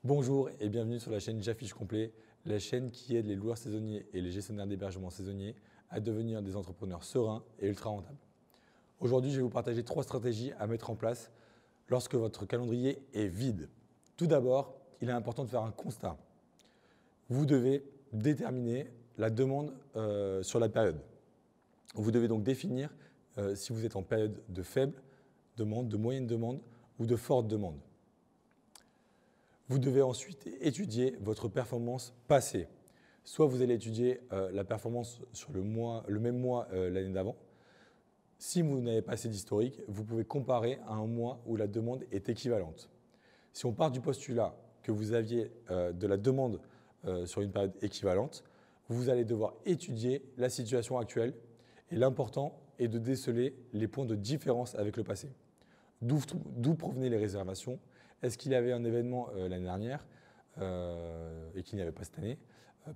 Bonjour et bienvenue sur la chaîne J'affiche complet, la chaîne qui aide les loueurs saisonniers et les gestionnaires d'hébergement saisonniers à devenir des entrepreneurs sereins et ultra rentables. Aujourd'hui, je vais vous partager 3 stratégies à mettre en place lorsque votre calendrier est vide. Tout d'abord, il est important de faire un constat. Vous devez déterminer la demande sur la période. Vous devez donc définir si vous êtes en période de faible demande, de moyenne demande ou de forte demande. Vous devez ensuite étudier votre performance passée. Soit vous allez étudier la performance sur le même mois l'année d'avant. Si vous n'avez pas assez d'historique, vous pouvez comparer à un mois où la demande est équivalente. Si on part du postulat que vous aviez de la demande sur une période équivalente, vous allez devoir étudier la situation actuelle et l'important est de déceler les points de différence avec le passé. D'où provenaient les réservations? Est-ce qu'il y avait un événement l'année dernière et qu'il n'y avait pas cette année?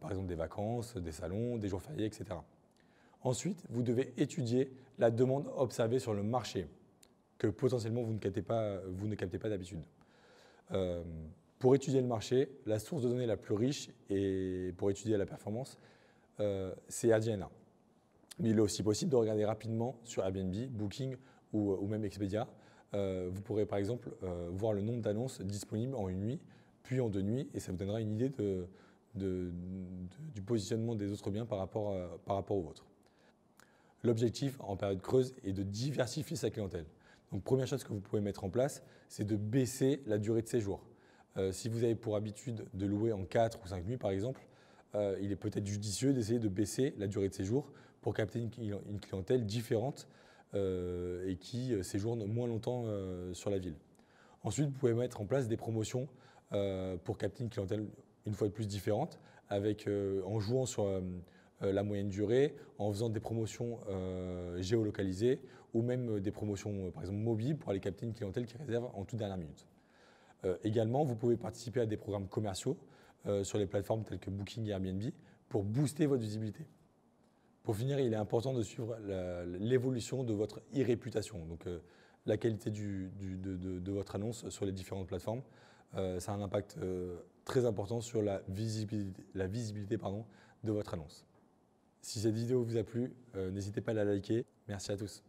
Par exemple des vacances, des salons, des jours fériés, etc. Ensuite, vous devez étudier la demande observée sur le marché que potentiellement vous ne captez pas d'habitude. Pour étudier le marché, la source de données la plus riche et pour étudier la performance, c'est Adiana. Mais il est aussi possible de regarder rapidement sur Airbnb, Booking ou même Expedia. Vous pourrez par exemple voir le nombre d'annonces disponibles en une nuit, puis en 2 nuits, et ça vous donnera une idée du positionnement des autres biens par rapport au vôtre. L'objectif en période creuse est de diversifier sa clientèle. Donc première chose que vous pouvez mettre en place, c'est de baisser la durée de séjour. Si vous avez pour habitude de louer en 4 ou 5 nuits par exemple, il est peut-être judicieux d'essayer de baisser la durée de séjour pour capter une clientèle différente et qui séjourne moins longtemps sur la ville. Ensuite, vous pouvez mettre en place des promotions pour capter une clientèle une fois de plus différente, en jouant sur la moyenne durée, en faisant des promotions géolocalisées ou même des promotions par exemple mobiles pour aller capter une clientèle qui réserve en toute dernière minute. Également, vous pouvez participer à des programmes commerciaux sur les plateformes telles que Booking et Airbnb pour booster votre visibilité. Pour finir, il est important de suivre l'évolution de votre e-réputation, donc la qualité de votre annonce sur les différentes plateformes. Ça a un impact très important sur la visibilité de votre annonce. Si cette vidéo vous a plu, n'hésitez pas à la liker. Merci à tous.